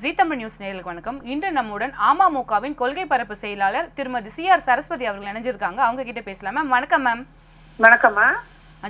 ஜீ Tamil news நேயர்களுக்கு வணக்கம். இன்று நம்முடன் அமமுகவின் கொள்கை பரப்பு செயலாளர் திருமதி CR சரஸ்வதி அவர்கள் இணைஞ்சிருக்காங்க. அவங்க கிட்ட பேசலாம். மேம் வணக்கம். மேம் வணக்கம்மா.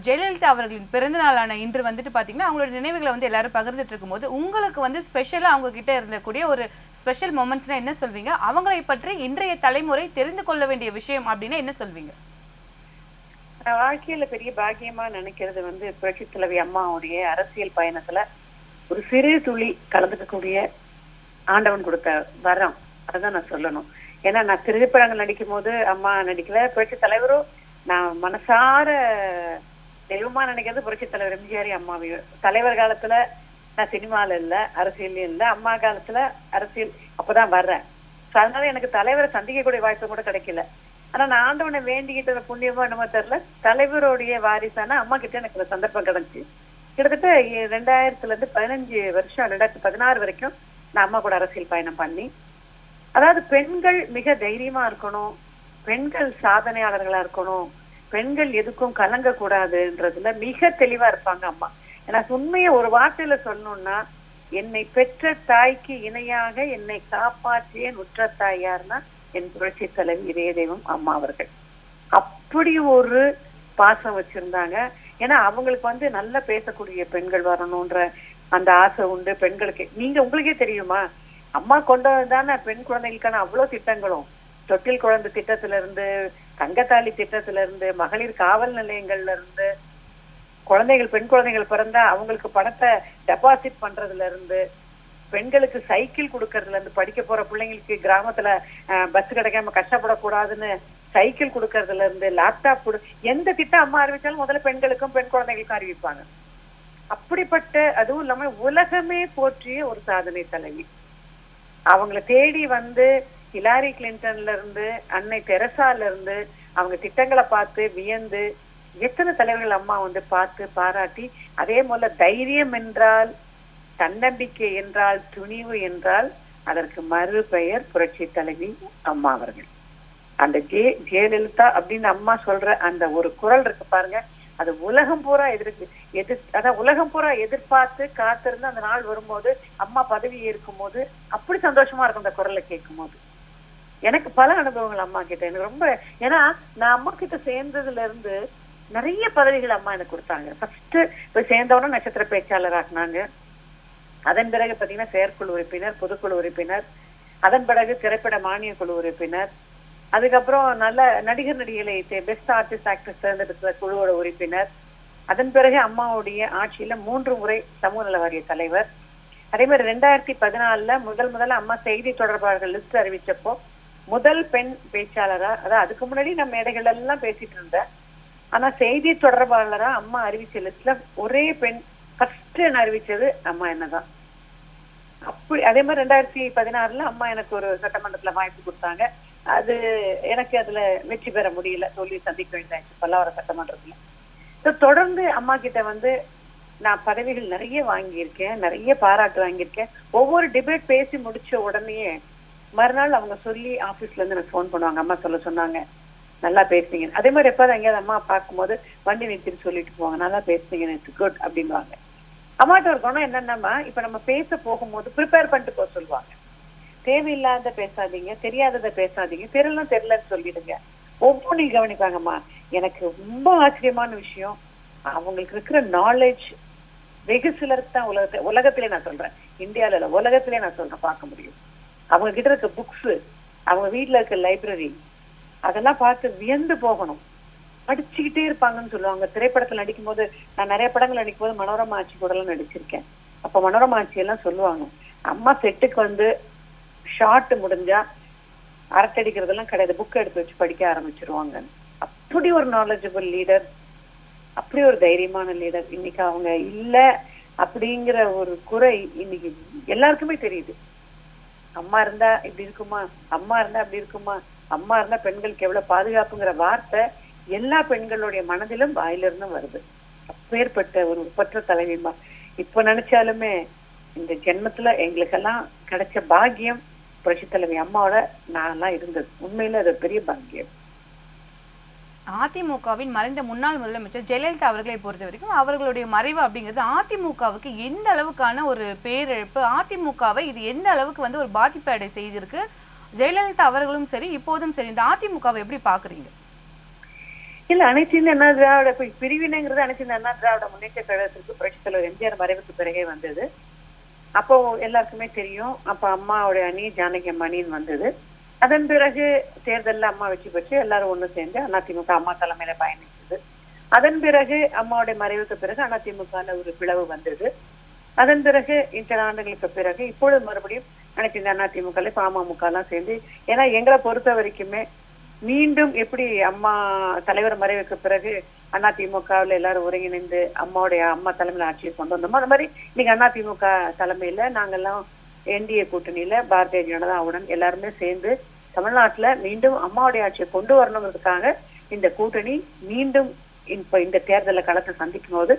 ஜெயலலிதா அவர்களின் பிறந்த நாளான இன்று பாத்தீங்கன்னா அவங்களோட நினைவுகளை எல்லாரும் பகிர்ந்துட்டு இருக்கும்போது உங்களுக்கு ஸ்பெஷலா அவங்க கிட்ட இருந்தக்கூடிய ஒரு ஸ்பெஷல் மொமெண்ட்ஸ்னா என்ன சொல்வீங்க? அவங்களை பற்றி இன்றைய தலைமுறை தெரிந்து கொள்ள வேண்டிய விஷயம் அப்படின்னா என்ன சொல்வீங்க? வாழ்க்கையில பெரிய பாக்கியமா நினைக்கிறது புரட்சி தலைவி அம்மாவுடைய அரசியல் பயணத்துல ஒரு சிறு துளி கலந்துக்கக்கூடிய ஆண்டவன் கொடுத்த வரம். அதுதான் நான் சொல்லணும். ஏன்னா நான் திரைப்படங்கள் நடிக்கும் போது அம்மா நடிக்கல, புரட்சி தலைவரும் நான் மனசார தெய்வமா நினைக்கிறது புரட்சி தலைவர் எம்ஜிஆர் அம்மாவையும். தலைவர் காலத்துல நான் சினிமால இல்ல, அரசியல்லையும் இல்ல, அம்மா காலத்துல அரசியல் அப்பதான் வர்றேன். அதனால எனக்கு தலைவரை சந்திக்கக்கூடிய வாய்ப்பு கூட கிடைக்கல. ஆனா நான் ஆண்டவனை வேண்டிக்கிட்ட புண்ணியமா என்னமோ தெரியல, தலைவருடைய வாரிசான அம்மா கிட்ட எனக்கு ஒரு சந்தர்ப்பம் கிடைச்சு கிட்டத்தட்ட 2000 15 வருஷம் 2016 வரைக்கும் நான் அம்மா கூட அரசியல் பயணம் பண்ணி, அதாவது பெண்கள் மிக தைரியமா இருக்கணும், பெண்கள் சாதனையாளர்களா இருக்கணும், பெண்கள் எதுக்கும் கலங்க கூடாதுன்றதுல மிக தெளிவா இருப்பாங்க அம்மா. ஏன்னா உண்மையை ஒரு வார்த்தையில சொல்லணும்னா, என்னை பெற்ற தாய்க்கு இணையாக என்னை காப்பாற்றிய நுற்ற தாய் யாருன்னா என் புரட்சி தலைவி இதய தெய்வம் அம்மா அவர்கள். அப்படி ஒரு பாசம் வச்சிருந்தாங்க. ஏன்னா அவங்களுக்கு நல்லா பேசக்கூடிய பெண்கள் வரணும்ன்ற அந்த ஆசை உண்டு பெண்களுக்கு. உங்களுக்கே தெரியுமா, அம்மா கொண்டு வந்தானே பெண் குழந்தைகளுக்கான அவ்வளவு திட்டங்களும், தொட்டில் குழந்தை திட்டத்துல இருந்து, தங்கத்தாலி திட்டத்துல இருந்து, மகளிர் காவல் நிலையங்கள்ல இருந்து, குழந்தைகள் பெண் குழந்தைகள் பிறந்தா அவங்களுக்கு பணத்தை டெபாசிட் பண்றதுல இருந்து, பெண்களுக்கு சைக்கிள் கொடுக்கறதுல இருந்து, படிக்க போற பிள்ளைங்களுக்கு கிராமத்துல பஸ் கிடைக்காம கஷ்டப்படக்கூடாதுன்னு சைக்கிள் கொடுக்கறதுல இருந்து, லேப்டாப் எந்த திட்டம் அம்மா அறிவிச்சாலும் முதல்ல பெண்களுக்கும் பெண் குழந்தைகளுக்கும் அறிவிப்பாங்க. அப்படிப்பட்ட, அதுவும் இல்லாம உலகமே போற்றிய ஒரு சாதனை தலைவி. அவங்களை தேடி ஹிலாரி கிளின்டன்ல இருந்து, அன்னை தெரசால இருந்து அவங்க திட்டங்களை பார்த்து வியந்து எத்தனை தலைவர்கள் அம்மா பார்த்து பாராட்டி, அதே போல தைரியம் என்றால், தன்னம்பிக்கை என்றால், துணிவு என்றால் அதற்கு மறு பெயர் புரட்சி தலைவி அம்மா அவர்கள். அந்த ஜெயலலிதா அப்படின்னு அம்மா சொல்ற அந்த ஒரு குரல் இருக்கு பாருங்க, அது உலகம் பூரா உலகம் பூரா எதிர்பார்த்து காத்திருந்து அந்த நாள் வரும்போது, அம்மா பதவி ஏற்கும் போது அப்படி சந்தோஷமா இருக்கும் அந்த குரலை கேட்கும் போது. எனக்கு பல அனுபவங்கள் அம்மா கிட்ட எனக்கு ரொம்ப. ஏன்னா நான் அம்மா கிட்ட சேர்ந்ததுல இருந்து நிறைய பதவிகள் அம்மா எனக்கு கொடுத்தாங்க. ஃபர்ஸ்ட் போய் சேர்ந்தவன நட்சத்திர பேச்சாளர் ஆக்குனாங்க. அதன் பிறகு பாத்தீங்கன்னா செயற்குழு உறுப்பினர், பொதுக்குழு உறுப்பினர், அதன் பிறகு திரைப்பட மானிய குழு உறுப்பினர், அதுக்கப்புறம் நல்ல நடிகர் நடிகளை பெஸ்ட் ஆர்டிஸ்ட் ஆக்ட்ரஸ் தேர்ந்தெடுக்கிற குழுவோட உறுப்பினர், அதன் பிறகு அம்மாவுடைய ஆட்சியில 3 முறை சமூக நல வாரிய தலைவர். அதே மாதிரி 2014 முதல்ல அம்மா செய்தி தொடர்பாளர்கள் லிஸ்ட் அறிவிச்சப்போ முதல் பெண் பேச்சாளரா, அதாவது அதுக்கு முன்னாடி நம்ம மேடைகள் எல்லாம் பேசிட்டு இருந்தேன், ஆனா செய்தி தொடர்பாளரா அம்மா அறிவிச்ச லிஸ்ட்ல ஒரே பெண் ஃபர்ஸ்ட் என்ன அறிவிச்சது அம்மா என்னதான். அப்படி அதே மாதிரி 2016 அம்மா எனக்கு ஒரு சட்டமன்றத்துல வாய்ப்பு கொடுத்தாங்க. அது எனக்கு அதுல வெற்றி பெற முடியல, தோல்வி சந்திக்க வேண்டியதாச்சு பல்லாவரம் சட்டமன்றத்துல. தொடர்ந்து அம்மா கிட்ட நான் பதவிகள் நிறைய வாங்கியிருக்கேன், நிறைய பாராட்டு வாங்கியிருக்கேன். ஒவ்வொரு டிபேட் பேசி முடிச்ச உடனேயே மறுநாள் அவங்க சொல்லி ஆபீஸ்ல இருந்து எனக்கு போன் பண்ணுவாங்க, அம்மா சொன்னாங்க நல்லா பேசுனீங்க. அதே மாதிரி எப்பாவது எங்கேயாவது அம்மா பார்க்கும்போது வண்டி நிறுத்திட்டு சொல்லிட்டு போவாங்க, நல்லா பேசுனீங்க, இட்ஸ் குட் அப்படின்வாங்க. அம்மாட்ட ஒரு குணம் என்னன்னா, இப்ப நம்ம பேச போகும்போது ப்ரிப்பேர் பண்ணிட்டு போக சொல்லுவாங்க. தேவையில்லாத பேசாதீங்க, தெரியாததை பேசாதீங்க, தெரியலன்னு சொல்லிடுங்க, ஒவ்வொன்றையும் கவனிப்பாங்கம்மா. எனக்கு ரொம்ப ஆச்சரியமான விஷயம், அவங்களுக்கு இருக்கிற நாலேஜ் வெகு சிலருக்கு தான் உலகத்திலே நான் சொல்றேன், இந்தியாவில இல்ல உலகத்திலே நான் சொல்றேன் பார்க்க முடியும். அவங்க கிட்ட இருக்க புக்ஸ், அவங்க வீட்டுல இருக்க லைப்ரரி, அதெல்லாம் பார்த்து வியந்து போகணும். படிச்சுக்கிட்டே இருப்பாங்கன்னு சொல்லுவாங்க. திரைப்படத்துல நடிக்கும் போது, நான் நிறைய படங்கள் நடிக்கும் போது மனோரமா ஆட்சி கூட எல்லாம் நடிச்சிருக்கேன். அப்ப மனோரமா ஆட்சி எல்லாம் சொல்லுவாங்க, அம்மா செட்டுக்கு ஷார்ட் முடிஞ்சா அரட்டடிக்கிறதெல்லாம் கிடையாது, புக் எடுத்து வச்சு படிக்க ஆரம்பிச்சிருவாங்க. அப்படி ஒரு நாலேஜபிள் லீடர், அப்படி ஒரு தைரியமான லீடர். இன்னைக்கு அவங்க இல்ல அப்படிங்கிற ஒரு குறை இன்னைக்கு எல்லாருக்குமே தெரியுது. அம்மா இருந்தா இப்படி இருக்குமா, அம்மா இருந்தா அப்படி இருக்குமா, அம்மா இருந்தா பெண்களுக்கு எவ்வளவு பாதுகாப்புங்கிற வார்த்தை எல்லா பெண்களுடைய மனதிலும் வாயிலிருந்தும் வருது. அப்பேற்பட்ட ஒரு ஒப்பற்ற தலைவிமா. இப்ப நினைச்சாலுமே இந்த ஜென்மத்துல எங்களுக்கெல்லாம் கிடைச்ச பாக்கியம் புரட்சி தலைவி அம்மாவோட நான் எல்லாம் இருந்தது. உண்மையில அது பெரிய பாக்கியம். அதிமுகவின் மறைந்த முன்னாள் முதலமைச்சர் ஜெயலலிதா அவர்களை பொறுத்த வரைக்கும் அவர்களுடைய மறைவு அப்படிங்கிறது அதிமுகவுக்கு எந்த அளவுக்கான ஒரு பேரிழப்பு, அதிமுகவை இது எந்த அளவுக்கு வந்து ஒரு பாதிப்படை செய்திருக்கு, ஜெயலலிதா அவர்களும் சரி இப்போதும் சரி இந்த அதிமுகவை எப்படி பாக்குறீங்க? இல்ல, அனைத்து இந்திய அண்ணா திராவிட பிரிவினைங்கிறது அனைத்து இந்திய அண்ணா திராவிட முன்னேற்ற கழகத்திற்கு புரட்சித் தலைவர் எம்ஜிஆர் மறைவுக்கு பிறகே வந்தது. அப்போ எல்லாருக்குமே தெரியும், அப்ப அம்மாவுடைய அணி ஜானகி அம்மா அணின்னு வந்தது. அதன் பிறகு தேர்தலில் அம்மா வெற்றி பெற்று எல்லாரும் ஒண்ணு சேர்ந்து அதிமுக அம்மா தலைமையில பயணிச்சது. அதன் பிறகு அம்மாவுடைய மறைவுக்கு பிறகு அதிமுக ஒரு பிளவு வந்தது. அதன் பிறகு இத்தனை ஆண்டுகளுக்கு பிறகு இப்பொழுது மறுபடியும் அனைத்து இந்த அதிமுக இப்ப அமமுக எல்லாம் சேர்ந்து, ஏன்னா எங்களை பொறுத்த வரைக்குமே மீண்டும் எப்படி அம்மா தலைவர் மறைவுக்கு பிறகு அதிமுகவில் எல்லாரும் ஒருங்கிணைந்து அம்மா தலைமையில ஆட்சியை கொண்டு வந்தோமோ, அந்த மாதிரி நீங்க அதிமுக தலைமையில நாங்கெல்லாம் என்டிஏ கூட்டணியில பாரதிய ஜனதாவுடன் எல்லாருமே சேர்ந்து தமிழ்நாட்டுல மீண்டும் அம்மாவுடைய ஆட்சியை கொண்டு வரணுங்கிறதுக்காக இந்த கூட்டணி மீண்டும் இப்ப இந்த தேர்தலை களத்தை சந்திக்கும் போது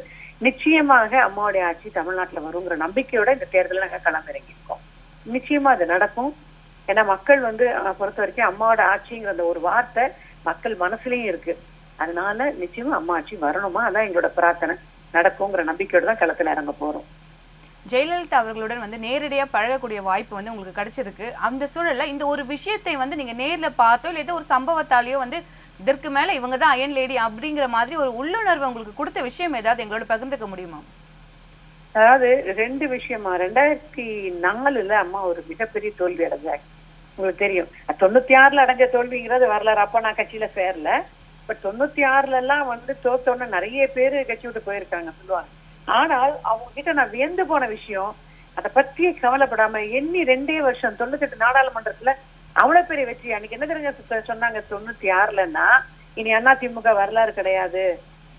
நிச்சயமாக அம்மாவுடைய ஆட்சி தமிழ்நாட்டுல வருங்கிற நம்பிக்கையோட இந்த தேர்தலை நாங்க களமிறங்கியிருக்கோம். நிச்சயமா அது நடக்கும். ஏன்னா மக்கள் பொறுத்த வரைக்கும் அம்மாவோட ஆட்சிங்கிற அந்த ஒரு வார்த்தை மக்கள் மனசுலயும் இருக்கு. அதனால நிச்சயமா அம்மா ஆட்சி வரணுமா, அதான் எங்களோட பிரார்த்தனை. நடக்குங்கிற நம்பிக்கையோட தான் களத்துல இறங்க போறோம். ஜெயலலிதா அவர்களுடன் நேரடியா பழகக்கூடிய வாய்ப்பு உங்களுக்கு கிடைச்சிருக்கு. அந்த சூழல்ல இந்த ஒரு விஷயத்தை நீங்க நேர்ல பார்த்தோ இல்லை ஏதோ ஒரு சம்பவத்தாலேயோ இதற்கு மேல இவங்க தான் அயன் லேடி அப்படிங்கிற மாதிரி ஒரு உள்ளுணர்வு உங்களுக்கு கொடுத்த விஷயம் ஏதாவது எங்களோட பகிர்ந்துக்க முடியுமா? அதாவது 2 விஷயமா. 2004 அம்மா ஒரு மிகப்பெரிய தோல்வி அடைஞ்சாங்க. உங்களுக்கு தெரியும், 96 அடைஞ்ச தோல்விங்கிறது வரலாறு. அப்ப நான் கட்சியில சேரல. பட் 96 எல்லாம் தோத்தோன்னு நிறைய பேரு கட்சி விட்டு போயிருக்காங்க சொல்லுவாங்க. ஆனால் அவங்க கிட்ட நான் வியந்து போன விஷயம், அதை பத்தியே கவலைப்படாம எண்ணி 2 வருஷம் 98 நாடாளுமன்றத்துல அவ்வளவு பெரிய வெற்றி. அன்னைக்கு என்ன தெரிஞ்ச சொன்னாங்க, 96 இனி அதிமுக வரலாறு கிடையாது,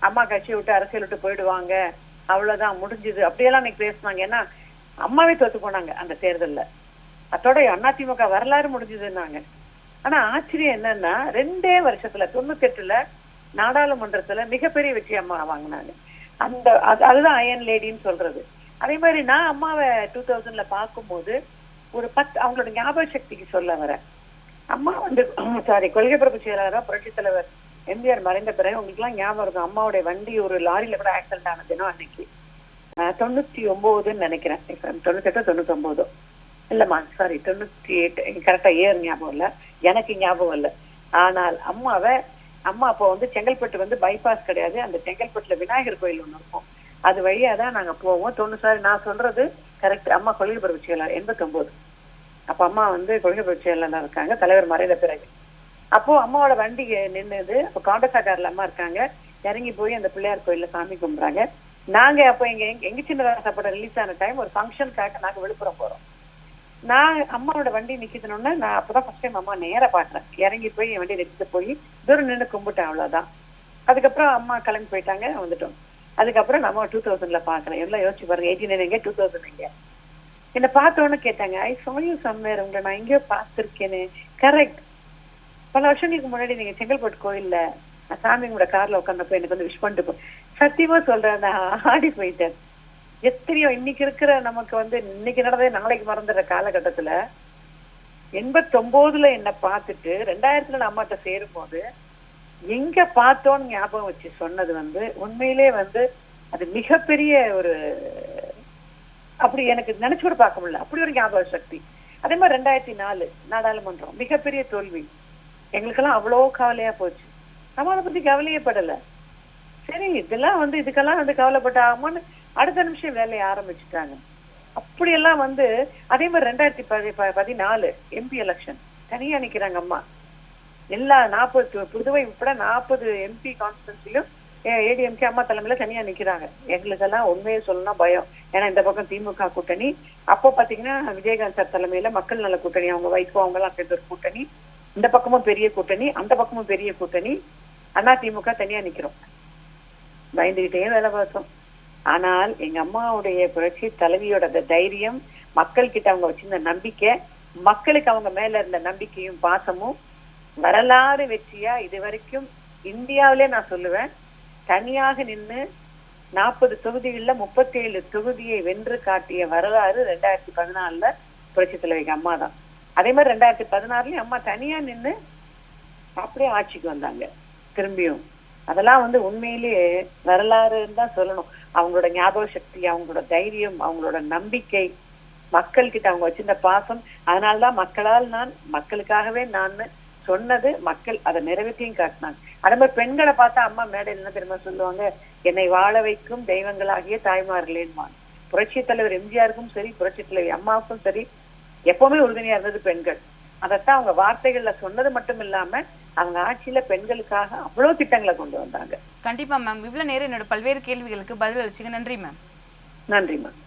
அம்மா கட்சியை விட்டு அரசியல் விட்டு போயிடுவாங்க, அவ்வளவுதான் முடிஞ்சுது அப்படியெல்லாம் அன்னைக்கு பேசினாங்க. ஏன்னா அம்மாவே தோத்து போனாங்க அந்த தேர்தல்ல. அதோட அதிமுக வரலாறு முடிஞ்சதுன்னாங்க. ஆனா ஆச்சரியம் என்னன்னா 2 வருஷத்துல 98 நாடாளுமன்றத்துல மிகப்பெரிய வெற்றி அம்மா வாங்கினாங்க. அதுதான் அயன் லேடின்னு சொல்றது. அதே மாதிரி நான் அம்மாவை 2000 பார்க்கும்போது ஒரு 10 அவங்களோட ஞாபக சக்திக்கு சொல்ல வர, அம்மா கொள்கை பரப்பு செயலாளராக புரட்சி தலைவர் எம்ஜிஆர் மறைந்த பிறகு உங்களுக்கு எல்லாம் ஞாபகம் இருக்கும், அம்மாவுடைய வண்டி ஒரு லாரியில கூட ஆக்சிடென்ட் ஆன தினம் அன்னைக்கு 99ன்னு நினைக்கிறேன், 98 99 இல்லம்மா 98 கரெக்டா ஏர் ஞாபகம் இல்ல, எனக்கு ஞாபகம் இல்லை. ஆனால் அம்மா அப்போ செங்கல்பட்டு பைபாஸ் கிடையாது, அந்த செங்கல்பட்டுல விநாயகர் கோயில் ஒண்ணு இருக்கும், அது வழியா தான் நாங்க போவோம். 90 நான் சொல்றது கரெக்ட். அம்மா கொள்கை பரப்பு செயலாளர் 89. அப்ப அம்மா கொள்கை பரப்பு செயலாளர் இருக்காங்க தலைவர் மறைந்த பிறகு. அப்போ அம்மாவோட வண்டி நின்னுது. அப்போ காண்டசாக்காரில் அம்மா இருக்காங்க, இறங்கி போய் அந்த பிள்ளையார் கோயில்ல சாமி கும்பிடுறாங்க. நாங்க அப்போ எங்க சின்ன படம் ரிலீஸ் ஆன டைம் ஒரு ஃபங்க்ஷனுக்காக நாங்க விழுப்புரம் போறோம். நான் அம்மாவோட வண்டி நிக்கிதுனோன்னா நான் அப்பதான் ஃபர்ஸ்ட் டைம் அம்மா நேர பாக்குறேன். இறங்கி போய் என் வண்டி நிறுத்து போய் தூரம் நின்று கும்பிட்டேன், அவ்வளவுதான். அதுக்கப்புறம் அம்மா கிளம்பி போயிட்டாங்க, வந்துட்டோம். அதுக்கப்புறம் நம்ம 2000 பாக்குறேன். எல்லாம் யோசிச்சு பாருங்க, 89 எங்க 2000 எங்க. என்ன பார்த்தோன்னு கேட்டாங்க, ஐ saw you somewhere, உங்களை நான் எங்கேயோ பார்த்திருக்கேன்னு. கரெக்ட், பல வருஷங்களுக்கு முன்னாடி நீங்க செங்கல்பட்டு கோயில்ல நான் சாமியோட கார்ல உட்கார்ந்தப்போ எனக்கு விஷ் பண்ணிட்டு போ. சத்தியமா சொல்றேன், நான் ஆடி போயிட்டேன். எத்தனையோ இன்னைக்கு இருக்கிற நமக்கு இன்னைக்கு நடந்தது நாளைக்கு மறந்துடுற காலகட்டத்துல 89 என்ன பார்த்துட்டு 2000 நான் அம்மாட்ட சேரும் போது எங்க பார்த்தோன்னு ஞாபகம் வச்சு சொன்னது உண்மையிலே அது மிகப்பெரிய ஒரு, அப்படி எனக்கு நினைச்சு கூட பார்க்க முடியல, அப்படி ஒரு ஞாபக சக்தி. அதே மாதிரி 2004 நாடாளுமன்றம் மிகப்பெரிய தோல்வி. எங்களுக்கெல்லாம் அவ்வளோ கவலையா போச்சு. நம்ம அதை பத்தி கவலையே படல. சரி இதெல்லாம் இதுக்கெல்லாம் கவலைப்பட்ட ஆகுமான்னு அடுத்த நிமிஷம் வேலையை ஆரம்பிச்சுட்டாங்க. அப்படியெல்லாம் அதே மாதிரி 2014 எம்பி எலெக்ஷன் தனியா நிக்கிறாங்க அம்மா. எல்லா 40 புதுவை உட்பட 40 எம்பி கான்ஸ்டிடன்சிலும் ஏடிஎம்கே அம்மா தலைமையில தனியா நிக்கிறாங்க. எங்களுக்கெல்லாம் உண்மையை சொல்லணும்னா பயம். ஏன்னா இந்த பக்கம் திமுக கூட்டணி, அப்போ பாத்தீங்கன்னா விஜயகாந்த் சார் தலைமையில மக்கள் நல கூட்டணி, அவங்க வைகோ அவங்க எல்லாம் சேர்ந்த ஒரு கூட்டணி, இந்த பக்கமும் பெரிய கூட்டணி, அந்த பக்கமும் பெரிய கூட்டணி, அதிமுக தனியா நிக்கிறோம். பயந்துகிட்டே வேலை பார்த்தோம். ஆனால் எங்க அம்மாவுடைய புரட்சி தலைவியோட தைரியம், மக்கள் கிட்ட அவங்க வச்சிருந்த நம்பிக்கை, மக்களுக்கு அவங்க மேல இருந்த நம்பிக்கையும் பாசமும் வரலாறு வெற்றியா இது வரைக்கும் இந்தியாவிலே நான் சொல்லுவேன். தனியாக நின்று 40 தொகுதிகள்ல 37 தொகுதியை வென்று காட்டிய வரலாறு 2014 புரட்சி தலைவிக்கு அம்மா தான். அதே மாதிரி 2016 அம்மா தனியா நின்று அப்படியே ஆட்சிக்கு வந்தாங்க. திரும்பியும். அதெல்லாம் வந்து உண்மையிலேயே வரலாறுன்னு தான் சொல்லணும். அவங்களோட ஞாபக சக்தி, அவங்களோட தைரியம், அவங்களோட நம்பிக்கை, மக்கள் கிட்ட அவங்க வச்சிருந்த பாசம். அதனாலதான் மக்களால் நான், மக்களுக்காகவே நான் சொன்னது, மக்கள் அதை நிறைவேற்றியும் காட்டினாங்க. அதே மாதிரி பெண்களை பார்த்தா அம்மா மேடையில் என்ன தெரியுமா சொல்லுவாங்க, என்னை வாழ வைக்கும் தெய்வங்களாகிய தாய்மார்களேன்வாங்க. புரட்சி தலைவர் எம்ஜிஆருக்கும் சரி, புரட்சி தலைவர் அம்மாவுக்கும் சரி, எப்பவுமே உறுதுணையா இருந்தது பெண்கள். அதைத்தான் அவங்க வார்த்தைகள்ல சொன்னது மட்டும் இல்லாம அவங்க ஆட்சியில பெண்களுக்காக அவ்வளவு திட்டங்களை கொண்டு வந்தாங்க. கண்டிப்பா மேம். இவ்வளவு நேரம் என்னோட பல்வேறு கேள்விகளுக்கு பதில் அளிச்சிங்க. நன்றி மேம். நன்றி மேம்.